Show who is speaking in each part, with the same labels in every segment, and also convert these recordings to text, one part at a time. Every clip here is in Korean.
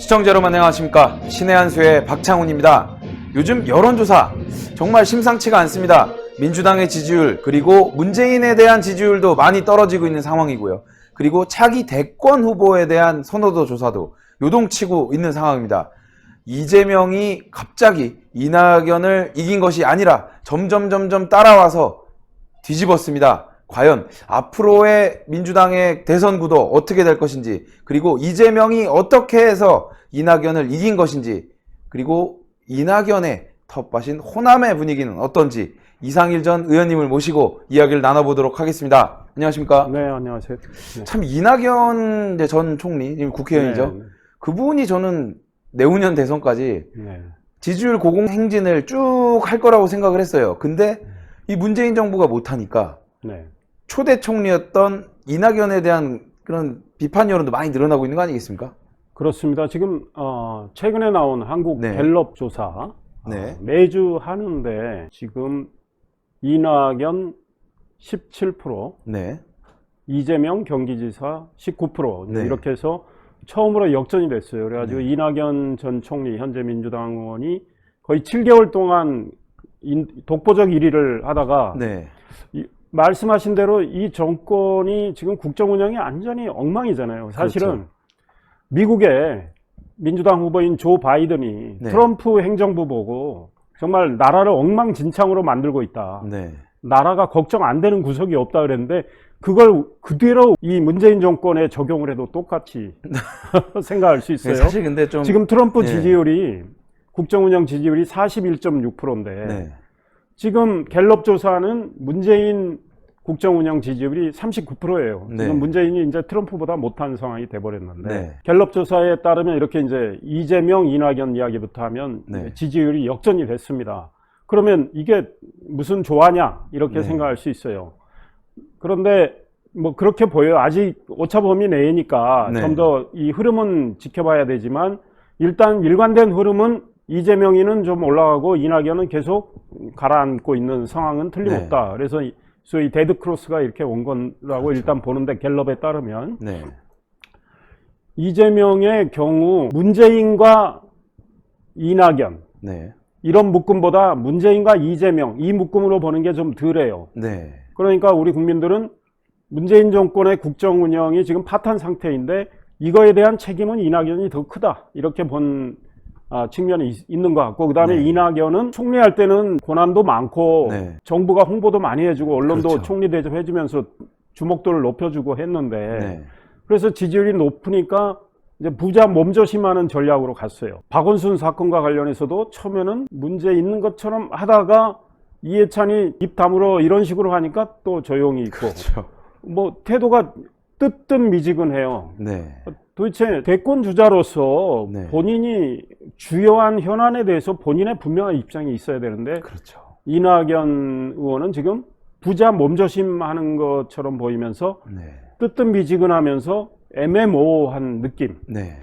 Speaker 1: 시청자 여러분 안녕하십니까. 신의 한수의 박창훈입니다. 요즘 여론조사 정말 심상치가 않습니다. 민주당의 지지율 그리고 문재인에 대한 지지율도 많이 떨어지고 있는 상황이고요. 그리고 차기 대권 후보에 대한 선호도 조사도 요동치고 있는 상황입니다. 이재명이 갑자기 이낙연을 이긴 것이 아니라 점점 따라와서 뒤집었습니다. 과연 앞으로의 민주당의 대선 구도 어떻게 될 것인지, 그리고 이재명이 어떻게 해서 이낙연을 이긴 것인지, 그리고 이낙연의 텃밭인 호남의 분위기는 어떤지 이상일 전 의원님을 모시고 이야기를 나눠보도록 하겠습니다. 안녕하십니까?
Speaker 2: 네, 안녕하세요. 네.
Speaker 1: 참 이낙연 전 총리, 지금 국회의원이죠.
Speaker 2: 네.
Speaker 1: 그분이 저는 내후년 대선까지
Speaker 2: 네.
Speaker 1: 지지율 고공행진을 쭉 할 거라고 생각을 했어요. 근데 이 문재인 정부가 못하니까
Speaker 2: 네.
Speaker 1: 초대 총리였던 이낙연에 대한 그런 비판 여론도 많이 늘어나고 있는 거 아니겠습니까?
Speaker 2: 그렇습니다. 지금 최근에 나온 한국
Speaker 1: 네.
Speaker 2: 갤럽 조사
Speaker 1: 네.
Speaker 2: 매주 하는데 지금 이낙연 17%,
Speaker 1: 네.
Speaker 2: 이재명 경기지사 19%
Speaker 1: 네.
Speaker 2: 이렇게 해서 처음으로 역전이 됐어요. 그래가지고
Speaker 1: 네.
Speaker 2: 이낙연 전 총리, 현재 민주당 의원이 거의 7개월 동안 독보적 1위를 하다가
Speaker 1: 네.
Speaker 2: 말씀하신 대로 이 정권이 지금 국정 운영이 완전히 엉망이잖아요. 사실은
Speaker 1: 그렇죠.
Speaker 2: 미국의 민주당 후보인 조 바이든이
Speaker 1: 네.
Speaker 2: 트럼프 행정부 보고 정말 나라를 엉망진창으로 만들고 있다.
Speaker 1: 네.
Speaker 2: 나라가 걱정 안 되는 구석이 없다 그랬는데 그걸 그대로 이 문재인 정권에 적용을 해도 똑같이 생각할 수 있어요.
Speaker 1: 사실 근데 좀
Speaker 2: 지금 트럼프
Speaker 1: 네.
Speaker 2: 지지율이 국정 운영 지지율이 41.6%인데
Speaker 1: 네.
Speaker 2: 지금 갤럽 조사는 문재인 국정 운영 지지율이 39%예요.
Speaker 1: 네.
Speaker 2: 지금 문재인이 이제 트럼프보다 못한 상황이 돼버렸는데
Speaker 1: 네.
Speaker 2: 갤럽 조사에 따르면 이렇게 이제 이재명, 이낙연 이야기부터 하면
Speaker 1: 네.
Speaker 2: 지지율이 역전이 됐습니다. 그러면 이게 무슨 조화냐 이렇게
Speaker 1: 네.
Speaker 2: 생각할 수 있어요. 그런데 뭐 그렇게 보여요. 아직 오차범위 내니까
Speaker 1: 네.
Speaker 2: 좀 더 이 흐름은 지켜봐야 되지만 일단 일관된 흐름은 이재명이는 좀 올라가고 이낙연은 계속 가라앉고 있는 상황은 틀림없다.
Speaker 1: 네.
Speaker 2: 그래서 소위 데드크로스가 이렇게 온 거라고
Speaker 1: 그렇죠.
Speaker 2: 일단 보는데 갤럽에 따르면
Speaker 1: 네.
Speaker 2: 이재명의 경우 문재인과 이낙연
Speaker 1: 네.
Speaker 2: 이런 묶음보다 문재인과 이재명 이 묶음으로 보는 게 좀 덜해요.
Speaker 1: 네.
Speaker 2: 그러니까 우리 국민들은 문재인 정권의 국정 운영이 지금 파탄 상태인데 이거에 대한 책임은 이낙연이 더 크다. 이렇게 본 측면이 있는 것 같고, 그 다음에
Speaker 1: 네.
Speaker 2: 이낙연은 총리할 때는 고난도 많고
Speaker 1: 네.
Speaker 2: 정부가 홍보도 많이 해주고 언론도
Speaker 1: 그렇죠.
Speaker 2: 총리 대접해주면서 주목도를 높여주고 했는데
Speaker 1: 네.
Speaker 2: 그래서 지지율이 높으니까 이제 부자 몸조심하는 전략으로 갔어요. 박원순 사건과 관련해서도 처음에는 문제 있는 것처럼 하다가 이해찬이 입 다물어 이런 식으로 하니까 또 조용히 있고
Speaker 1: 그렇죠.
Speaker 2: 뭐 태도가 뜨뜻미지근해요.
Speaker 1: 네.
Speaker 2: 도대체 대권 주자로서
Speaker 1: 네.
Speaker 2: 본인이 주요한 현안에 대해서 본인의 분명한 입장이 있어야 되는데
Speaker 1: 그렇죠.
Speaker 2: 이낙연 의원은 지금 부자 몸조심하는 것처럼 보이면서
Speaker 1: 네.
Speaker 2: 뜨뜻미지근하면서 애매모호한 느낌.
Speaker 1: 네.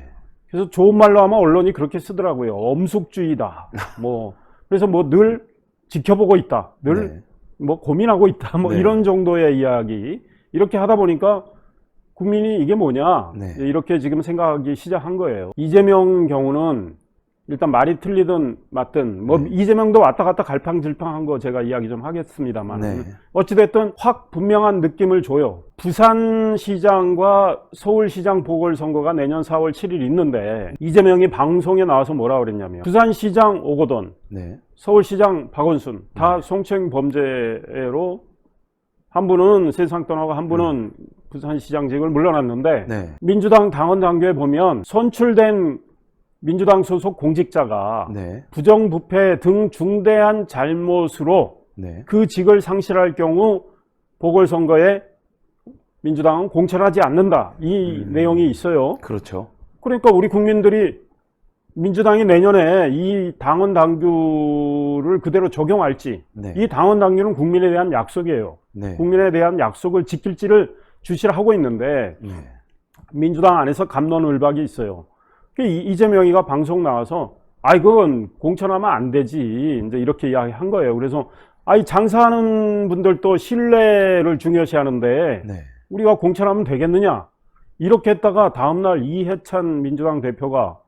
Speaker 2: 그래서 좋은 말로 하면 언론이 그렇게 쓰더라고요. 엄숙주의다. 뭐 그래서 뭐 늘 지켜보고 있다. 늘
Speaker 1: 네.
Speaker 2: 뭐 고민하고 있다. 뭐
Speaker 1: 네.
Speaker 2: 이런 정도의 이야기. 이렇게 하다 보니까 국민이 이게 뭐냐
Speaker 1: 네.
Speaker 2: 이렇게 지금 생각하기 시작한 거예요. 이재명 경우는 일단 말이 틀리든 맞든 뭐
Speaker 1: 네.
Speaker 2: 이재명도 왔다 갔다 갈팡질팡한 거 제가 이야기 좀 하겠습니다만
Speaker 1: 네.
Speaker 2: 어찌됐든 확 분명한 느낌을 줘요. 부산시장과 서울시장 보궐선거가 내년 4월 7일 있는데 이재명이 방송에 나와서 뭐라 그랬냐면 부산시장 오거돈,
Speaker 1: 네.
Speaker 2: 서울시장 박원순 다 성추행 범죄로 한 분은 세상 떠나고 한 분은 부산시장직을 물러났는데
Speaker 1: 네.
Speaker 2: 민주당 당원 당규에 보면 선출된 민주당 소속 공직자가
Speaker 1: 네.
Speaker 2: 부정부패 등 중대한 잘못으로
Speaker 1: 네.
Speaker 2: 그 직을 상실할 경우 보궐선거에 민주당은 공천하지 않는다. 이 내용이 있어요.
Speaker 1: 그렇죠.
Speaker 2: 그러니까 우리 국민들이 민주당이 내년에 이 당원 당규를 그대로 적용할지
Speaker 1: 네.
Speaker 2: 이 당원 당규는 국민에 대한 약속이에요.
Speaker 1: 네.
Speaker 2: 국민에 대한 약속을 지킬지를 주시를 하고 있는데
Speaker 1: 네.
Speaker 2: 민주당 안에서 갑론을박이 있어요. 이재명이가 방송 나와서 그건 공천하면 안 되지 이제 이렇게 이야기한 거예요. 그래서 장사하는 분들도 신뢰를 중요시 하는데
Speaker 1: 네.
Speaker 2: 우리가 공천하면 되겠느냐 이렇게 했다가 다음날 이해찬 민주당 대표가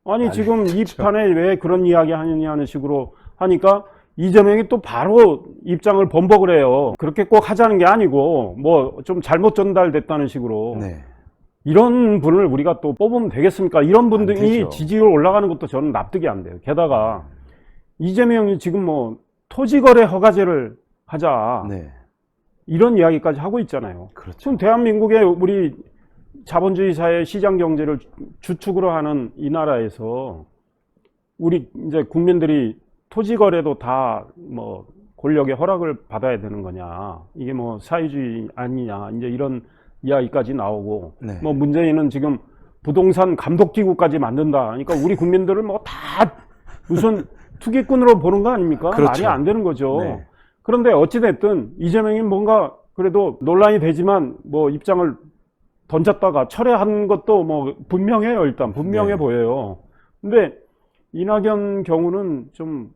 Speaker 2: 아니 지금 이
Speaker 1: 그렇죠.
Speaker 2: 판에 왜 그런 이야기 하느냐는 식으로 하니까 이재명이 또 바로 입장을 번복을 해요. 그렇게 꼭 하자는 게 아니고 뭐 좀 잘못 전달됐다는 식으로.
Speaker 1: 네.
Speaker 2: 이런 분을 우리가 또 뽑으면 되겠습니까? 이런
Speaker 1: 안
Speaker 2: 분들이
Speaker 1: 되죠.
Speaker 2: 지지율 올라가는 것도 저는 납득이 안 돼요. 게다가 이재명이 지금 뭐 토지거래 허가제를 하자
Speaker 1: 네.
Speaker 2: 이런 이야기까지 하고 있잖아요.
Speaker 1: 그렇죠.
Speaker 2: 지금 대한민국의 우리 자본주의 사회 시장 경제를 주축으로 하는 이 나라에서 우리 이제 국민들이 토지 거래도 다 뭐 권력의 허락을 받아야 되는 거냐, 이게 뭐 사회주의 아니냐, 이제 이런 이야기까지 나오고,
Speaker 1: 네.
Speaker 2: 뭐 문재인은 지금 부동산 감독기구까지 만든다. 그러니까 우리 국민들을 뭐 다 무슨 투기꾼으로 보는 거 아닙니까?
Speaker 1: 그렇죠.
Speaker 2: 말이 안 되는 거죠.
Speaker 1: 네.
Speaker 2: 그런데 어찌됐든 이재명이 뭔가 그래도 논란이 되지만 뭐 입장을 던졌다가 철회한 것도 뭐 분명해요. 일단 분명해
Speaker 1: 네.
Speaker 2: 보여요. 근데 이낙연 경우는 좀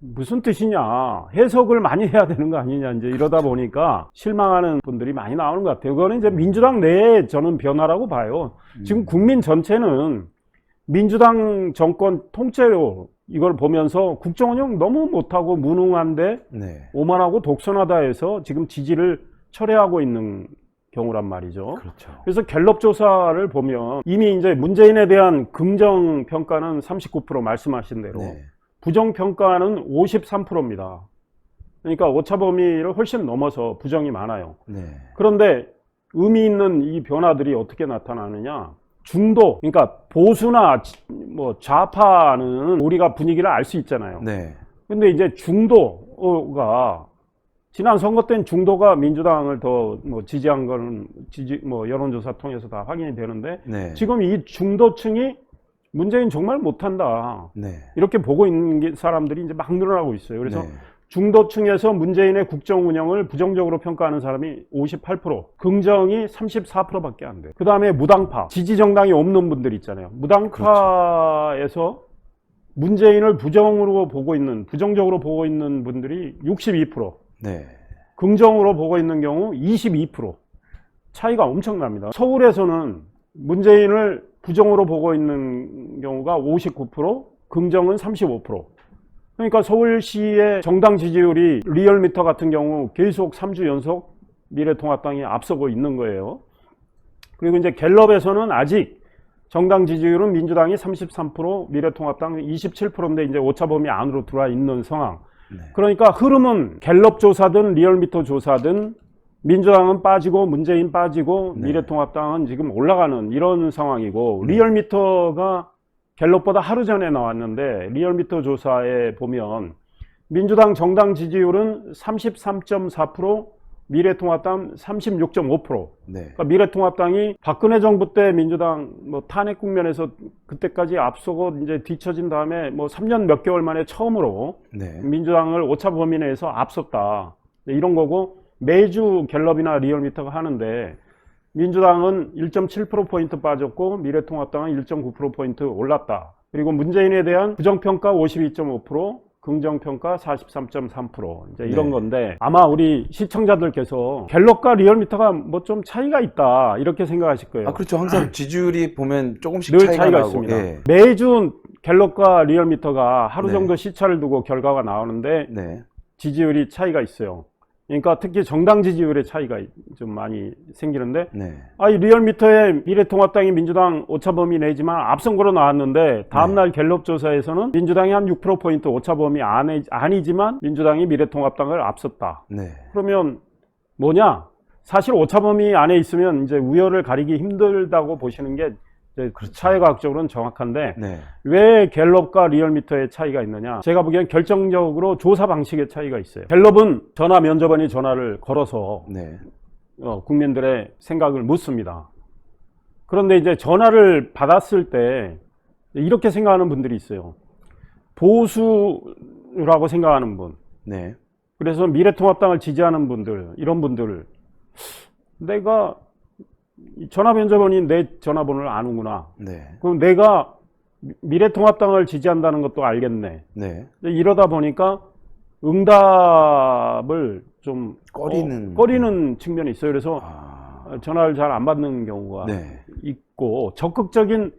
Speaker 2: 무슨 뜻이냐, 해석을 많이 해야 되는 거 아니냐, 이제 이러다 보니까 실망하는 분들이 많이 나오는 것 같아요. 그거는 이제 민주당 내에 저는 변화라고 봐요. 지금 국민 전체는 민주당 정권 통째로 이걸 보면서 국정운영 너무 못하고 무능한데
Speaker 1: 네.
Speaker 2: 오만하고 독선하다 해서 지금 지지를 철회하고 있는 경우란 말이죠.
Speaker 1: 그렇죠.
Speaker 2: 그래서 갤럽 조사를 보면 이미 이제 문재인에 대한 긍정 평가는 39% 말씀하신 대로
Speaker 1: 네.
Speaker 2: 부정 평가는 53%입니다. 그러니까 오차 범위를 훨씬 넘어서 부정이 많아요.
Speaker 1: 네.
Speaker 2: 그런데 의미 있는 이 변화들이 어떻게 나타나느냐? 중도, 그러니까 보수나 뭐 좌파는 우리가 분위기를 알 수 있잖아요.
Speaker 1: 네.
Speaker 2: 근데 이제 중도가 지난 선거 때는 중도가 민주당을 더 뭐 지지한 거는 뭐 여론조사 통해서 다 확인이 되는데
Speaker 1: 네.
Speaker 2: 지금 이 중도층이 문재인 정말 못한다,
Speaker 1: 네.
Speaker 2: 이렇게 보고 있는 사람들이 이제 막 늘어나고 있어요. 그래서
Speaker 1: 네.
Speaker 2: 중도층에서 문재인의 국정 운영을 부정적으로 평가하는 사람이 58%, 긍정이 34%밖에 안 돼요. 그 다음에 무당파, 지지정당이 없는 분들 있잖아요. 무당파에서 문재인을 부정적으로 보고 있는 분들이 62%,
Speaker 1: 네.
Speaker 2: 긍정으로 보고 있는 경우 22%. 차이가 엄청납니다. 서울에서는 문재인을 부정으로 보고 있는 경우가 59%, 긍정은 35%. 그러니까 서울시의 정당 지지율이 리얼미터 같은 경우 계속 3주 연속 미래통합당이 앞서고 있는 거예요. 그리고 이제 갤럽에서는 아직 정당 지지율은 민주당이 33%, 미래통합당 27%인데 이제 오차범위 안으로 들어와 있는 상황.
Speaker 1: 네.
Speaker 2: 그러니까 흐름은 갤럽 조사든 리얼미터 조사든 민주당은 빠지고 문재인 빠지고
Speaker 1: 네.
Speaker 2: 미래통합당은 지금 올라가는 이런 상황이고, 리얼미터가 갤럽보다 하루 전에 나왔는데 리얼미터 조사에 보면 민주당 정당 지지율은 33.4%, 미래통합당 36.5%.
Speaker 1: 네.
Speaker 2: 그러니까 미래통합당이 박근혜 정부 때 민주당 뭐 탄핵 국면에서 그때까지 앞서고 이제 뒤처진 다음에 뭐 3년 몇 개월 만에 처음으로
Speaker 1: 네.
Speaker 2: 민주당을 오차 범위 내에서 앞섰다, 이런 거고, 매주 갤럽이나 리얼미터가 하는데 민주당은 1.7%포인트 빠졌고 미래통합당은 1.9%포인트 올랐다. 그리고 문재인에 대한 부정평가 52.5%, 긍정평가 43.3%, 이제 이런
Speaker 1: 네.
Speaker 2: 건데, 아마 우리 시청자들께서 갤럽과 리얼미터가 뭐 좀 차이가 있다, 이렇게 생각하실 거예요.
Speaker 1: 아, 그렇죠. 항상 지지율이 보면 조금씩
Speaker 2: 늘
Speaker 1: 차이가
Speaker 2: 차이가
Speaker 1: 나고.
Speaker 2: 있습니다.
Speaker 1: 예.
Speaker 2: 매주 갤럽과 리얼미터가 하루
Speaker 1: 네.
Speaker 2: 정도 시차를 두고 결과가 나오는데
Speaker 1: 네.
Speaker 2: 지지율이 차이가 있어요. 그러니까 특히 정당 지지율의 차이가 좀 많이 생기는데,
Speaker 1: 네.
Speaker 2: 이 리얼미터에 미래통합당이 민주당 오차범위 내지만 앞선 거로 나왔는데 다음날 갤럽 조사에서는 민주당이 한 6%포인트 오차범위 아니지만 민주당이 미래통합당을 앞섰다.
Speaker 1: 네.
Speaker 2: 그러면 뭐냐? 사실 오차범위 안에 있으면 이제 우열을 가리기 힘들다고 보시는 게 이제 사회과학적으로는 정확한데,
Speaker 1: 네.
Speaker 2: 왜 갤럽과 리얼미터의 차이가 있느냐? 제가 보기엔 결정적으로 조사 방식의 차이가 있어요. 갤럽은 전화 면접원이 전화를 걸어서
Speaker 1: 네.
Speaker 2: 국민들의 생각을 묻습니다. 그런데 이제 전화를 받았을 때 이렇게 생각하는 분들이 있어요. 보수라고 생각하는 분,
Speaker 1: 네.
Speaker 2: 그래서 미래통합당을 지지하는 분들, 이런 분들을 내가 전화 면접원이 내 전화번호를 아는구나.
Speaker 1: 네.
Speaker 2: 그럼 내가 미래통합당을 지지한다는 것도 알겠네.
Speaker 1: 네.
Speaker 2: 이러다 보니까 응답을 좀 꺼리는 측면이 있어요. 그래서 전화를 잘 안 받는 경우가
Speaker 1: 네.
Speaker 2: 있고, 적극적인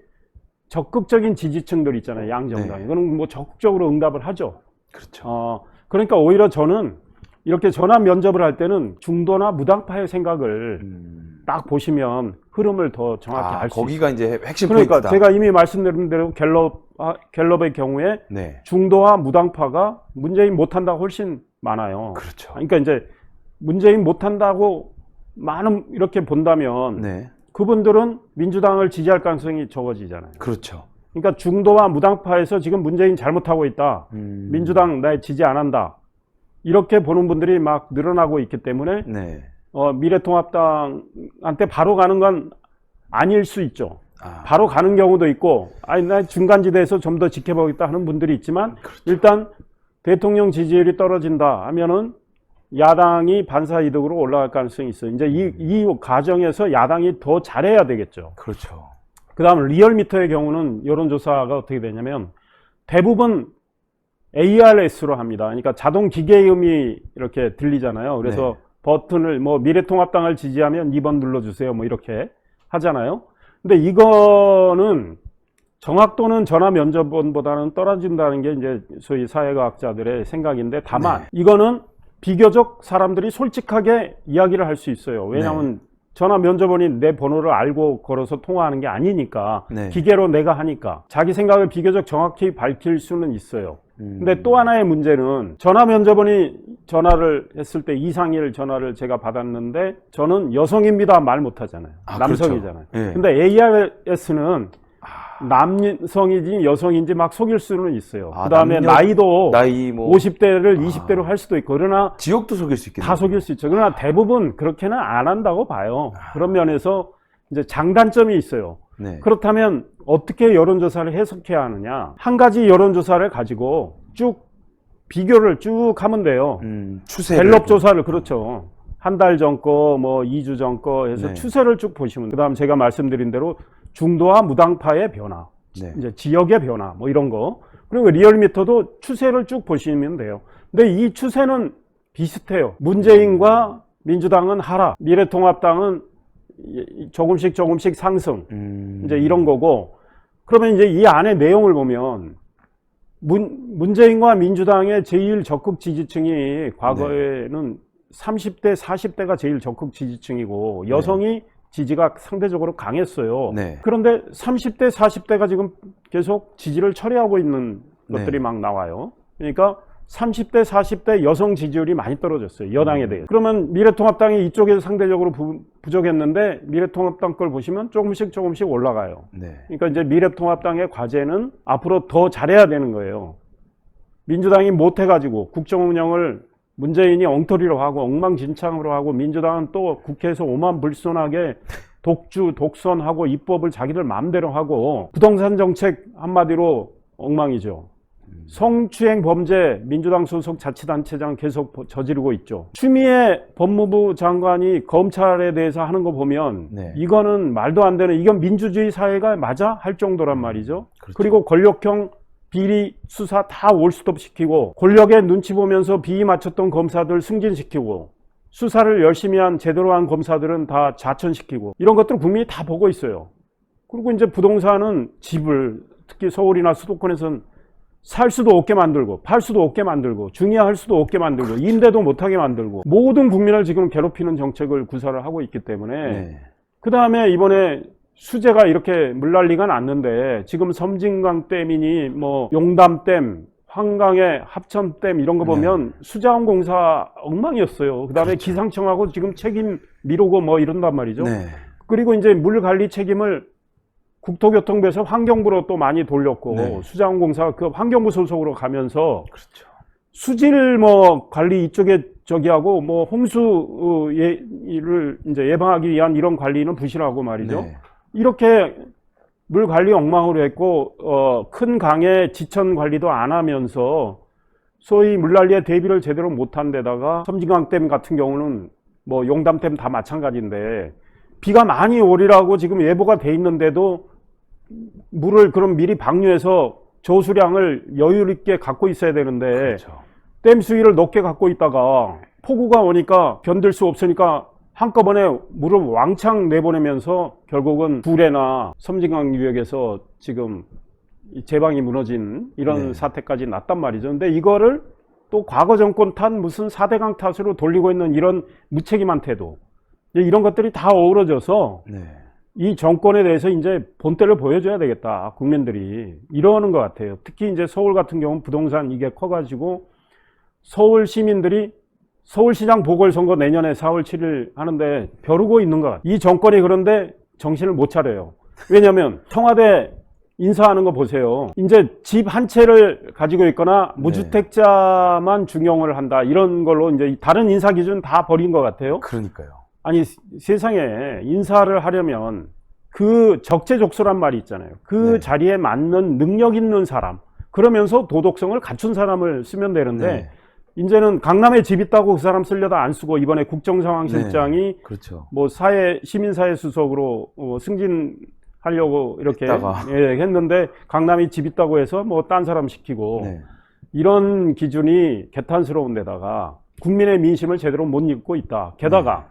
Speaker 2: 적극적인 지지층들 있잖아요. 양정당이. 그건 뭐 적극적으로 응답을 하죠.
Speaker 1: 그렇죠.
Speaker 2: 그러니까 오히려 저는 이렇게 전화 면접을 할 때는 중도나 무당파의 생각을 딱 보시면 흐름을 더 정확히 알 수 있어요.
Speaker 1: 거기가 이제 핵심
Speaker 2: 그러니까
Speaker 1: 포인트다.
Speaker 2: 제가 이미 말씀드린 대로 갤럽의 경우에
Speaker 1: 네.
Speaker 2: 중도와 무당파가 문재인 못한다고 훨씬 많아요.
Speaker 1: 그렇죠.
Speaker 2: 그러니까 이제 문재인 못한다고 많은 이렇게 본다면
Speaker 1: 네.
Speaker 2: 그분들은 민주당을 지지할 가능성이 적어지잖아요.
Speaker 1: 그렇죠.
Speaker 2: 그러니까 중도와 무당파에서 지금 문재인 잘못하고 있다. 민주당 나 지지 안 한다. 이렇게 보는 분들이 막 늘어나고 있기 때문에
Speaker 1: 네.
Speaker 2: 미래통합당한테 바로 가는 건 아닐 수 있죠.
Speaker 1: 아.
Speaker 2: 바로 가는 경우도 있고, 아니, 나 중간지대에서 좀 더 지켜보겠다 하는 분들이 있지만,
Speaker 1: 그렇죠.
Speaker 2: 일단 대통령 지지율이 떨어진다 하면은 야당이 반사이득으로 올라갈 가능성이 있어요. 이제 이 과정에서 야당이 더 잘해야 되겠죠.
Speaker 1: 그렇죠.
Speaker 2: 그 다음 리얼미터의 경우는 여론조사가 어떻게 되냐면 대부분 ARS로 합니다. 그러니까 자동 기계음이 이렇게 들리잖아요. 그래서 버튼을 뭐 미래통합당을 지지하면 2번 눌러주세요. 뭐 이렇게 하잖아요. 근데 이거는 정확도는 전화 면접본보다는 떨어진다는 게 이제 소위 사회과학자들의 생각인데 다만 이거는 비교적 사람들이 솔직하게 이야기를 할 수 있어요. 왜냐하면 전화 면접원이 내 번호를 알고 걸어서 통화하는 게 아니니까 기계로 내가 하니까 자기 생각을 비교적 정확히 밝힐 수는 있어요. 근데 또 하나의 문제는 전화 면접원이 전화를 했을 때 이상일 전화를 제가 받았는데 저는 여성입니다 말 못하잖아요. 남성이잖아요.
Speaker 1: 그렇죠.
Speaker 2: 근데 ARS는 남성인지 여성인지 막 속일 수는 있어요. 그 다음에 나이도
Speaker 1: 나이 뭐
Speaker 2: 50대를 20대로 할 수도 있고 그러나
Speaker 1: 지역도 속일 수 있겠네요.
Speaker 2: 다 속일 수 있죠. 그러나 대부분 그렇게는 안 한다고 봐요. 그런 면에서 이제 장단점이 있어요. 그렇다면 어떻게 여론조사를 해석해야 하느냐. 한 가지 여론조사를 가지고 쭉 비교를 쭉 하면 돼요. 갤럽 조사를 그렇죠. 한 달 전 거, 뭐 2주 전 거 해서 추세를 쭉 보시면 그 다음 제가 말씀드린 대로 중도와 무당파의 변화, 이제 지역의 변화 뭐 이런 거 그리고 리얼미터도 추세를 쭉 보시면 돼요. 근데 이 추세는 비슷해요. 문재인과 민주당은 하락, 미래통합당은 조금씩 상승 이제 이런 거고 그러면 이제 이 안에 내용을 보면 문재인과 민주당의 제일 적극 지지층이 과거에는 30대, 40대가 제일 적극 지지층이고 여성이 지지가 상대적으로 강했어요. 그런데 30대, 40대가 지금 계속 지지를 철회하고 있는 것들이 막 나와요. 그러니까 30대, 40대 여성 지지율이 많이 떨어졌어요. 여당에 대해. 그러면 미래통합당이 이쪽에서 상대적으로 부족했는데 미래통합당 걸 보시면 조금씩 올라가요. 그러니까 이제 미래통합당의 과제는 앞으로 더 잘해야 되는 거예요. 민주당이 못해가지고 국정 운영을 문재인이 엉터리로 하고 엉망진창으로 하고 민주당은 또 국회에서 오만불손하게 독선하고 입법을 자기들 마음대로 하고 부동산 정책 한마디로 엉망이죠. 성추행 범죄 민주당 소속 자치단체장 계속 저지르고 있죠. 추미애 법무부 장관이 검찰에 대해서 하는 거 보면 이거는 말도 안 되는 이건 민주주의 사회가 맞아? 할 정도란 말이죠. 그리고 권력형 비리 수사 다 올스톱 시키고 권력의 눈치 보면서 비위 맞췄던 검사들 승진시키고 수사를 열심히 한 제대로 한 검사들은 다 좌천시키고 이런 것들을 국민이 다 보고 있어요. 그리고 이제 부동산은 집을 특히 서울이나 수도권에서는 살 수도 없게 만들고 팔 수도 없게 만들고 중개할 수도 없게 만들고 임대도 못하게 만들고 모든 국민을 지금 괴롭히는 정책을 구사를 하고 있기 때문에 그 다음에 이번에 수재가 이렇게 물난리가 났는데 지금 섬진강 댐이니 뭐 용담댐 한강의 합천댐 이런 거 보면 수자원공사 엉망이었어요. 그 다음에 기상청하고 지금 책임 미루고 뭐 이런단 말이죠. 그리고 이제 물관리 책임을 국토교통부에서 환경부로 또 많이 돌렸고 수자원공사가 그 환경부 소속으로 가면서 수질 뭐 관리 이쪽에 저기하고 뭐 홍수를 이제 예방하기 위한 이런 관리는 부실하고 말이죠. 이렇게 물 관리 엉망으로 했고 큰 강의 지천 관리도 안 하면서 소위 물난리에 대비를 제대로 못한 데다가 섬진강댐 같은 경우는 뭐 용담댐 다 마찬가지인데 비가 많이 오리라고 지금 예보가 돼 있는데도 물을 그럼 미리 방류해서 저수량을 여유 있게 갖고 있어야 되는데 댐 수위를 높게 갖고 있다가 폭우가 오니까 견딜 수 없으니까 한꺼번에 물을 왕창 내보내면서 결국은 구례나 섬진강 유역에서 지금 제방이 무너진 이런
Speaker 1: 네.
Speaker 2: 사태까지 났단 말이죠. 근데 이거를 또 과거 정권 탓 무슨 4대강 탓으로 돌리고 있는 이런 무책임한 태도, 이런 것들이 다 어우러져서
Speaker 1: 네.
Speaker 2: 이 정권에 대해서 이제 본때를 보여줘야 되겠다, 국민들이 이러는 것 같아요. 특히 이제 서울 같은 경우는 부동산 이게 커가지고 서울 시민들이 서울시장 보궐선거 내년에 4월 7일 하는데 벼르고 있는 것 같아요. 이 정권이 그런데 정신을 못 차려요. 왜냐하면 청와대 인사하는 거 보세요. 이제 집 한 채를 가지고 있거나 무주택자만 중용을 한다, 이런 걸로 이제 다른 인사 기준 다 버린 것 같아요.
Speaker 1: 그러니까요.
Speaker 2: 아니, 세상에 인사를 하려면 그 적재적소란 말이 있잖아요. 그
Speaker 1: 네.
Speaker 2: 자리에 맞는 능력 있는 사람, 그러면서 도덕성을 갖춘 사람을 쓰면 되는데
Speaker 1: 네.
Speaker 2: 이제는 강남에 집 있다고 그 사람 쓰려다 안 쓰고, 이번에 국정상황실장이
Speaker 1: 그렇죠.
Speaker 2: 뭐 시민사회 수석으로 승진하려고 이렇게
Speaker 1: 했다가.
Speaker 2: 했는데 강남에 집 있다고 해서 뭐 딴 사람 시키고,
Speaker 1: 네.
Speaker 2: 이런 기준이 개탄스러운 데다가 국민의 민심을 제대로 못 읽고 있다. 게다가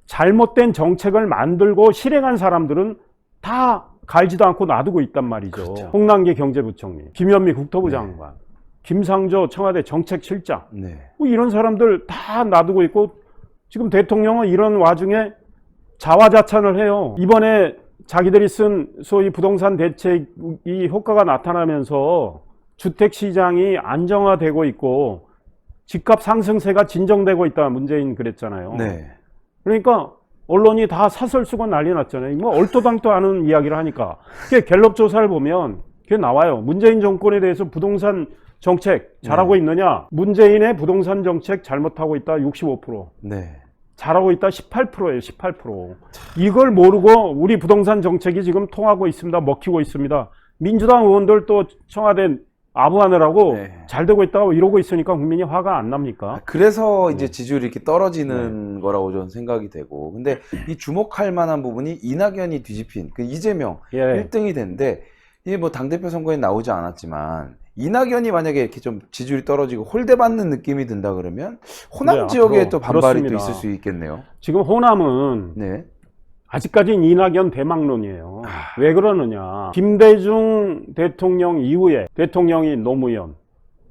Speaker 2: 잘못된 정책을 만들고 실행한 사람들은 다 갈지도 않고 놔두고 있단 말이죠.
Speaker 1: 그렇죠.
Speaker 2: 홍남기 경제부총리, 김현미 국토부 장관, 김상조 청와대 정책실장,
Speaker 1: 네.
Speaker 2: 뭐 이런 사람들 다 놔두고 있고, 지금 대통령은 이런 와중에 자화자찬을 해요. 이번에 자기들이 쓴 소위 부동산 대책이 효과가 나타나면서 주택시장이 안정화되고 있고 집값 상승세가 진정되고 있다, 문재인 그랬잖아요.
Speaker 1: 네.
Speaker 2: 그러니까 언론이 다 사설 쓰고 난리 났잖아요. 뭐 얼토당토 않은 이야기를 하니까. 그게 갤럽 조사를 보면 그게 나와요. 문재인 정권에 대해서 부동산 정책 잘하고 있느냐? 문재인의 부동산 정책 잘못하고 있다 65%.
Speaker 1: 네.
Speaker 2: 잘하고 있다 18%예요. 18%. 이걸 모르고 우리 부동산 정책이 지금 통하고 있습니다. 먹히고 있습니다. 민주당 의원들 또 청와대 아부하느라고 잘 되고 있다고 이러고 있으니까 국민이 화가 안 납니까?
Speaker 1: 그래서 이제 지지율이 이렇게 떨어지는 거라고 저는 생각이 되고, 근데 이 주목할 만한 부분이 이낙연이 뒤집힌 그 이재명 1등이 됐는데, 이게 뭐 당대표 선거에 나오지 않았지만 이낙연이 만약에 이렇게 좀 지지율이 떨어지고 홀대받는 느낌이 든다 그러면 호남
Speaker 2: 네,
Speaker 1: 지역에 또 반발이
Speaker 2: 그렇습니다.
Speaker 1: 또 있을 수 있겠네요.
Speaker 2: 지금 호남은
Speaker 1: 네.
Speaker 2: 아직까지는 이낙연 대망론이에요. 왜 그러느냐? 김대중 대통령 이후에 대통령이 노무현,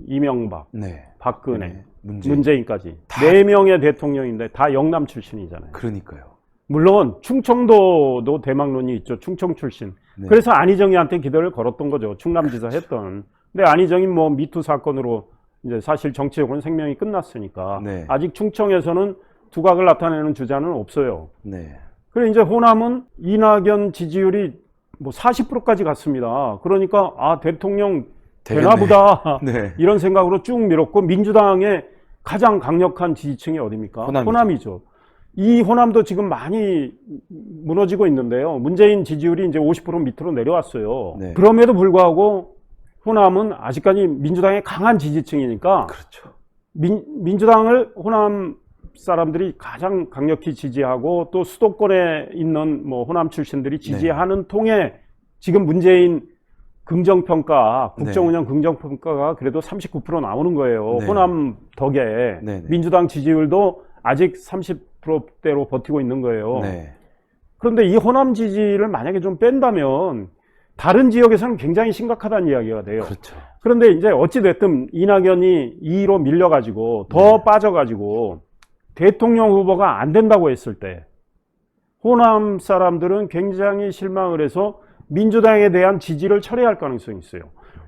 Speaker 2: 이명박,
Speaker 1: 네.
Speaker 2: 박근혜,
Speaker 1: 네.
Speaker 2: 문재인까지 4명의 대통령인데 다 영남 출신이잖아요.
Speaker 1: 그러니까요.
Speaker 2: 물론 충청도도 대망론이 있죠. 충청 출신.
Speaker 1: 네.
Speaker 2: 그래서 안희정이한테 기대를 걸었던 거죠. 충남지사 했던. 근데 안희정이 뭐 미투 사건으로 이제 사실 정치적으로는 생명이 끝났으니까
Speaker 1: 네.
Speaker 2: 아직 충청에서는 두각을 나타내는 주자는 없어요.
Speaker 1: 네.
Speaker 2: 그래 이제 호남은 이낙연 지지율이 뭐 40%까지 갔습니다. 그러니까 아, 대통령 되나 보다
Speaker 1: 네.
Speaker 2: 이런 생각으로 쭉 밀었고, 민주당의 가장 강력한 지지층이 어디입니까? 호남이죠. 이 호남도 지금 많이 무너지고 있는데요. 문재인 지지율이 이제 50% 밑으로 내려왔어요.
Speaker 1: 네.
Speaker 2: 그럼에도 불구하고 호남은 아직까지 민주당의 강한 지지층이니까,
Speaker 1: 그렇죠.
Speaker 2: 민주당을 호남 사람들이 가장 강력히 지지하고 또 수도권에 있는 뭐 호남 출신들이 지지하는 통에 지금 문재인 긍정평가, 국정운영 긍정평가가 그래도 39% 나오는 거예요.
Speaker 1: 네.
Speaker 2: 호남 덕에.
Speaker 1: 네.
Speaker 2: 민주당 지지율도 아직 30%대로 버티고 있는 거예요.
Speaker 1: 네.
Speaker 2: 그런데 이 호남 지지를 만약에 좀 뺀다면 다른 지역에서는 굉장히 심각하다는 이야기가 돼요.
Speaker 1: 그렇죠.
Speaker 2: 그런데 이제 어찌됐든 이낙연이 2위로 밀려가지고 더 빠져가지고 대통령 후보가 안 된다고 했을 때 호남 사람들은 굉장히 실망을 해서 민주당에 대한 지지를 철회할 가능성이 있어요.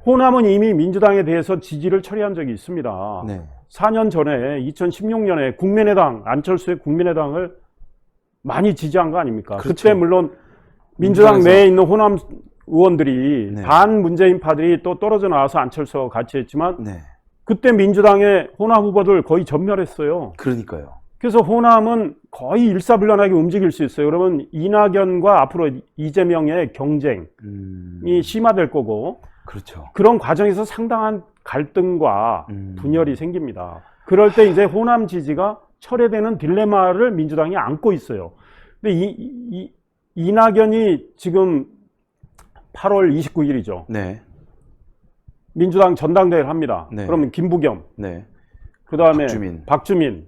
Speaker 2: 호남은 이미 민주당에 대해서 지지를 철회한 적이 있습니다.
Speaker 1: 네.
Speaker 2: 4년 전에 2016년에 국민의당, 안철수의 국민의당을 많이 지지한 거 아닙니까?
Speaker 1: 그렇죠.
Speaker 2: 그때 물론 민주당 내에 있는 호남 의원들이
Speaker 1: 네.
Speaker 2: 반 문재인파들이 또 떨어져 나와서 안철수와 같이 했지만
Speaker 1: 네.
Speaker 2: 그때 민주당의 호남 후보들 거의 전멸했어요.
Speaker 1: 그러니까요.
Speaker 2: 그래서 호남은 거의 일사불란하게 움직일 수 있어요. 그러면 이낙연과 앞으로 이재명의 경쟁이 심화될 거고,
Speaker 1: 그렇죠.
Speaker 2: 그런 과정에서 상당한 갈등과 분열이 생깁니다. 그럴 때 이제 호남 지지가 철회되는 딜레마를 민주당이 안고 있어요. 근데 이낙연이 지금 8월 29일이죠.
Speaker 1: 네.
Speaker 2: 민주당 전당대회를 합니다.
Speaker 1: 네.
Speaker 2: 그러면 김부겸,
Speaker 1: 네.
Speaker 2: 그 다음에
Speaker 1: 박주민.
Speaker 2: 박주민,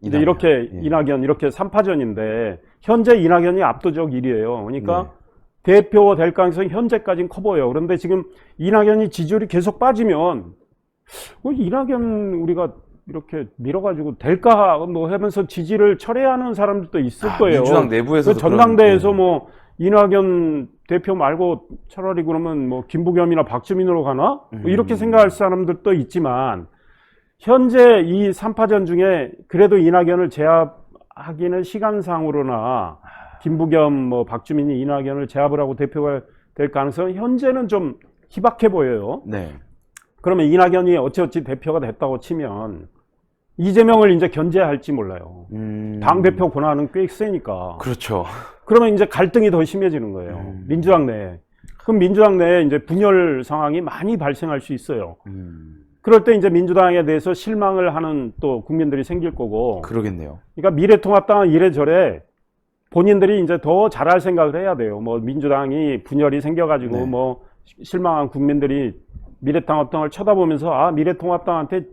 Speaker 2: 이제 이렇게
Speaker 1: 예.
Speaker 2: 이낙연 이렇게 3파전인데 현재 이낙연이 압도적 1위예요. 그러니까
Speaker 1: 네.
Speaker 2: 대표 될 가능성이 현재까지는 커 보여요. 그런데 지금 이낙연이 지지율이 계속 빠지면 이낙연 우리가 이렇게 밀어가지고 될까 뭐 하면서 지지를 철회하는 사람들도 있을 거예요.
Speaker 1: 민주당 내부에서
Speaker 2: 전당대회에서 뭐 이낙연 대표 말고 차라리 그러면 뭐 김부겸이나 박주민으로 가나? 뭐 이렇게 생각할 사람들도 있지만 현재 이 3파전 중에 그래도 이낙연을 제압하기는 시간상으로나 김부겸 뭐 박주민이 이낙연을 제압을 하고 대표가 될 가능성은 현재는 좀 희박해 보여요.
Speaker 1: 네.
Speaker 2: 그러면 이낙연이 어찌어찌 대표가 됐다고 치면 이재명을 이제 견제할지 몰라요. 당대표 권한은 꽤 세니까.
Speaker 1: 그렇죠.
Speaker 2: 그러면 이제 갈등이 더 심해지는 거예요. 민주당 내에. 그럼 민주당 내에 이제 분열 상황이 많이 발생할 수 있어요. 그럴 때 이제 민주당에 대해서 실망을 하는 또 국민들이 생길 거고.
Speaker 1: 그러겠네요.
Speaker 2: 그러니까 미래통합당은 이래저래 본인들이 이제 더 잘할 생각을 해야 돼요. 뭐 민주당이 분열이 생겨가지고
Speaker 1: 네.
Speaker 2: 뭐 실망한 국민들이 미래통합당을 쳐다보면서 아 미래통합당한테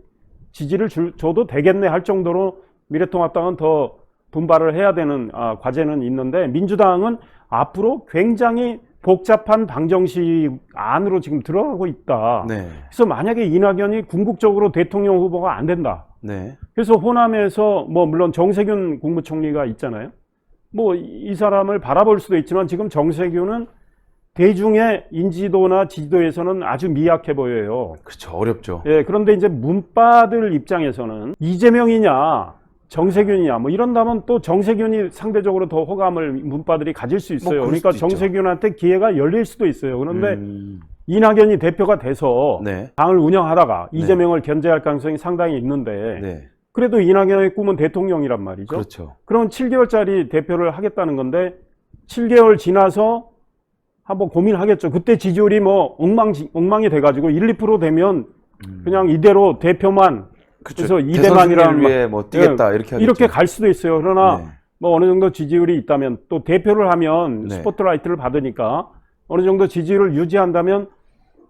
Speaker 2: 지지를 줘도 되겠네 할 정도로 미래통합당은 더 분발을 해야 되는 과제는 있는데 민주당은 앞으로 굉장히 복잡한 방정식 안으로 지금 들어가고 있다.
Speaker 1: 네.
Speaker 2: 그래서 만약에 이낙연이 궁극적으로 대통령 후보가 안 된다.
Speaker 1: 네.
Speaker 2: 그래서 호남에서 뭐 물론 정세균 국무총리가 있잖아요. 뭐 이 사람을 바라볼 수도 있지만 지금 정세균은 대중의 인지도나 지지도에서는 아주 미약해 보여요.
Speaker 1: 그렇죠. 어렵죠.
Speaker 2: 예, 그런데 이제 문바들 입장에서는 이재명이냐 정세균이냐 뭐 이런다면 또 정세균이 상대적으로 더 호감을 문바들이 가질 수 있어요.
Speaker 1: 뭐 그럴
Speaker 2: 그러니까
Speaker 1: 수도 있죠.
Speaker 2: 정세균한테 기회가 열릴 수도 있어요. 그런데 이낙연이 대표가 돼서
Speaker 1: 네.
Speaker 2: 당을 운영하다가 이재명을 견제할 가능성이 상당히 있는데
Speaker 1: 네.
Speaker 2: 그래도 이낙연의 꿈은 대통령이란 말이죠.
Speaker 1: 그렇죠.
Speaker 2: 그럼 7개월짜리 대표를 하겠다는 건데 7개월 지나서 한번 고민하겠죠. 그때 지지율이 뭐 엉망이 돼가지고 1, 2% 되면 그냥 이대로 대표만
Speaker 1: 그렇죠.
Speaker 2: 그래서 이대만이라는
Speaker 1: 위해 뭐 뛰겠다 이렇게 하겠죠.
Speaker 2: 이렇게 갈 수도 있어요. 그러나
Speaker 1: 네.
Speaker 2: 뭐 어느 정도 지지율이 있다면 또 대표를 하면
Speaker 1: 네.
Speaker 2: 스포트라이트를 받으니까 어느 정도 지지율을 유지한다면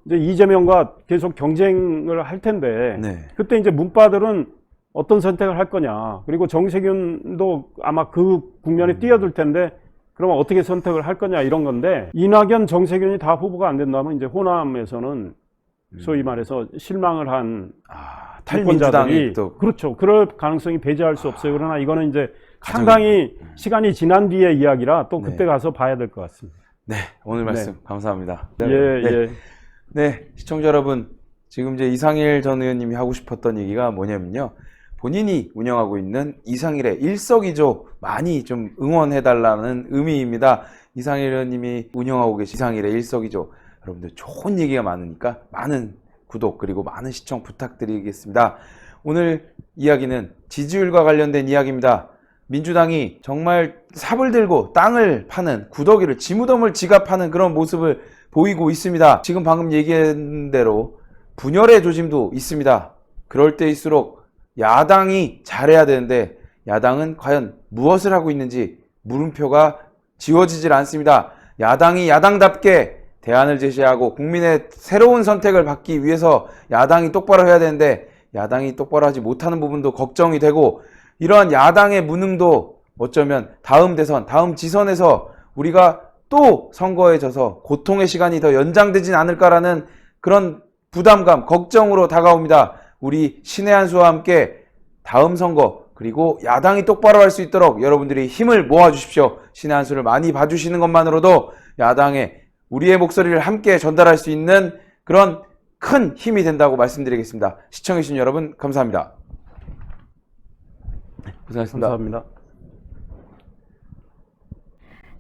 Speaker 2: 이제 이재명과 계속 경쟁을 할 텐데
Speaker 1: 네.
Speaker 2: 그때 이제 문바들은 어떤 선택을 할 거냐. 그리고 정세균도 아마 그 국면에 뛰어들 텐데 그러면 어떻게 선택을 할 거냐 이런 건데 이낙연, 정세균이 다 후보가 안 된다면 이제 호남에서는 소위 말해서 실망을 한
Speaker 1: 탈민주당이
Speaker 2: 유권자들이
Speaker 1: 또
Speaker 2: 그렇죠. 그럴 가능성이 배제할 수 없어요. 그러나 이거는 이제 상당히 시간이 지난 뒤의 이야기라 또 그때
Speaker 1: 네.
Speaker 2: 가서 봐야 될 것 같습니다.
Speaker 1: 네. 오늘 말씀 감사합니다.
Speaker 2: 예,
Speaker 1: 네.
Speaker 2: 예.
Speaker 1: 네, 시청자 여러분, 지금 이제 이상일 전 의원님이 하고 싶었던 얘기가 뭐냐면요. 본인이 운영하고 있는 이상일의 일석이조 많이 좀 응원해달라는 의미입니다. 이상일 의원님이 운영하고 계신 이상일의 일석이조, 여러분들 좋은 얘기가 많으니까 많은 구독 그리고 많은 시청 부탁드리겠습니다. 오늘 이야기는 지지율과 관련된 이야기입니다. 민주당이 정말 삽을 들고 땅을 파는 구더기를 지무덤을 지갑하는 그런 모습을 보이고 있습니다. 지금 방금 얘기한 대로 분열의 조짐도 있습니다. 그럴 때일수록 야당이 잘해야 되는데 야당은 과연 무엇을 하고 있는지 물음표가 지워지질 않습니다. 야당이 야당답게 대안을 제시하고 국민의 새로운 선택을 받기 위해서 야당이 똑바로 해야 되는데 야당이 똑바로 하지 못하는 부분도 걱정이 되고 이러한 야당의 무능도 어쩌면 다음 대선, 다음 지선에서 우리가 또 선거에 져서 고통의 시간이 더 연장되진 않을까라는 그런 부담감, 걱정으로 다가옵니다. 우리 신의 한 수와 함께 다음 선거 그리고 야당이 똑바로 할 수 있도록 여러분들이 힘을 모아주십시오. 신의 한 수를 많이 봐주시는 것만으로도 야당에 우리의 목소리를 함께 전달할 수 있는 그런 큰 힘이 된다고 말씀드리겠습니다. 시청해주신 여러분 감사합니다. 고생하셨습니다.
Speaker 2: 감사합니다.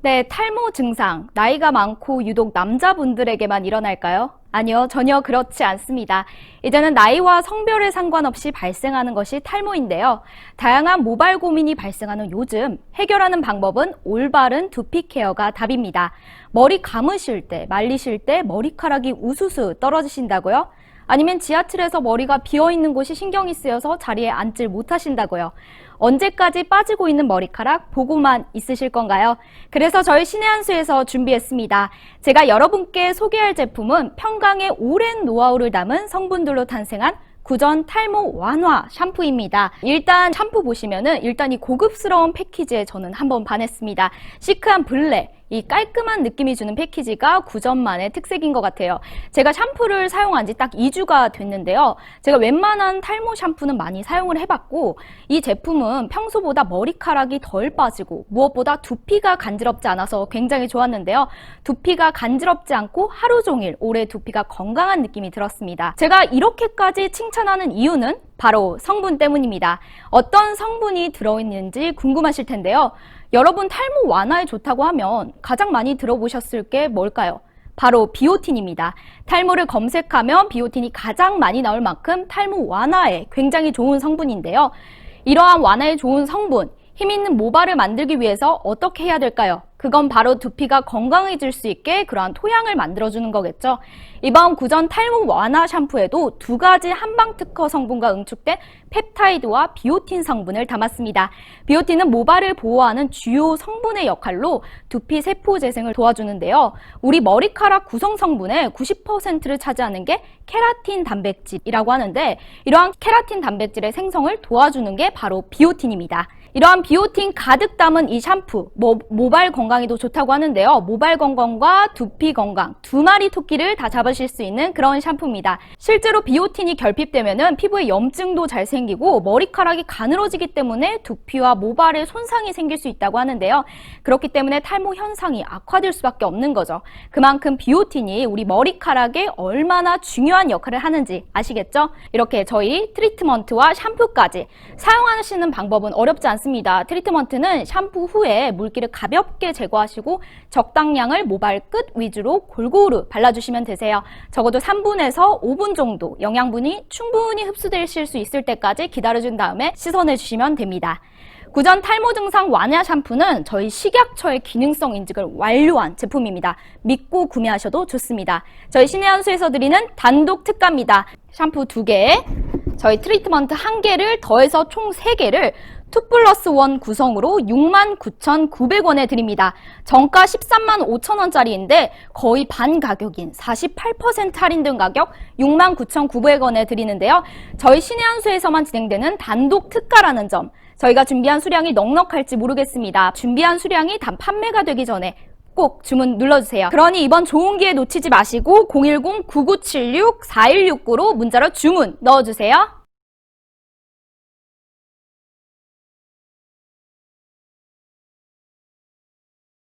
Speaker 3: 네, 탈모 증상, 나이가 많고 유독 남자분들에게만 일어날까요? 아니요, 전혀 그렇지 않습니다. 이제는 나이와 성별에 상관없이 발생하는 것이 탈모인데요. 다양한 모발 고민이 발생하는 요즘 해결하는 방법은 올바른 두피 케어가 답입니다. 머리 감으실 때, 말리실 때 머리카락이 우수수 떨어지신다고요? 아니면 지하철에서 머리가 비어있는 곳이 신경이 쓰여서 자리에 앉질 못하신다고요? 언제까지 빠지고 있는 머리카락 보고만 있으실 건가요? 그래서 저희 신의 한 수에서 준비했습니다. 제가 여러분께 소개할 제품은 평강의 오랜 노하우를 담은 성분들로 탄생한 구전 탈모 완화 샴푸입니다. 일단 샴푸 보시면은 일단 이 고급스러운 패키지에 저는 한번 반했습니다. 시크한 블랙, 이 깔끔한 느낌이 주는 패키지가 구전만의 특색인 것 같아요. 제가 샴푸를 사용한 지 딱 2주가 됐는데요. 제가 웬만한 탈모 샴푸는 많이 사용을 해봤고 이 제품은 평소보다 머리카락이 덜 빠지고 무엇보다 두피가 간지럽지 않아서 굉장히 좋았는데요. 두피가 간지럽지 않고 하루 종일 오래 두피가 건강한 느낌이 들었습니다. 제가 이렇게까지 칭찬하는 이유는 바로 성분 때문입니다. 어떤 성분이 들어있는지 궁금하실 텐데요. 여러분 탈모 완화에 좋다고 하면 가장 많이 들어보셨을 게 뭘까요? 바로 비오틴입니다. 탈모를 검색하면 비오틴이 가장 많이 나올 만큼 탈모 완화에 굉장히 좋은 성분인데요. 이러한 완화에 좋은 성분, 힘있는 모발을 만들기 위해서 어떻게 해야 될까요? 그건 바로 두피가 건강해질 수 있게 그러한 토양을 만들어주는 거겠죠. 이번 구전 탈모 완화 샴푸에도 2가지 한방 특허 성분과 응축된 펩타이드와 비오틴 성분을 담았습니다. 비오틴은 모발을 보호하는 주요 성분의 역할로 두피 세포 재생을 도와주는데요. 우리 머리카락 구성 성분의 90%를 차지하는 게 케라틴 단백질이라고 하는데 이러한 케라틴 단백질의 생성을 도와주는 게 바로 비오틴입니다. 이러한 비오틴 가득 담은 이 샴푸, 모발 건강에도 좋다고 하는데요. 모발 건강과 두피 건강, 2마리 토끼를 다 잡으실 수 있는 그런 샴푸입니다. 실제로 비오틴이 결핍되면은 피부에 염증도 잘 생기고 머리카락이 가늘어지기 때문에 두피와 모발에 손상이 생길 수 있다고 하는데요. 그렇기 때문에 탈모 현상이 악화될 수밖에 없는 거죠. 그만큼 비오틴이 우리 머리카락에 얼마나 중요한 역할을 하는지 아시겠죠? 이렇게 저희 트리트먼트와 샴푸까지 사용하시는 방법은 어렵지 않습니다. 트리트먼트는 샴푸 후에 물기를 가볍게 제거하시고 적당량을 모발 끝 위주로 골고루 발라주시면 되세요. 적어도 3분에서 5분 정도 영양분이 충분히 흡수되실 수 있을 때까지 기다려준 다음에 씻어내주시면 됩니다. 구전 탈모 증상 완화 샴푸는 저희 식약처의 기능성 인증을 완료한 제품입니다. 믿고 구매하셔도 좋습니다. 저희 신의한수에서 드리는 단독 특가입니다. 샴푸 2개, 저희 트리트먼트 1개를 더해서 총 3개를 2+1 구성으로 69,900원에 드립니다. 정가 135,000원짜리인데 거의 반 가격인 48% 할인된 가격 69,900원에 드리는데요. 저희 신의한수에서만 진행되는 단독 특가라는 점, 저희가 준비한 수량이 넉넉할지 모르겠습니다. 준비한 수량이 단 판매가 되기 전에 꼭 주문 눌러주세요. 그러니 이번 좋은 기회 놓치지 마시고 010-9976-4169로 문자로 주문 넣어주세요.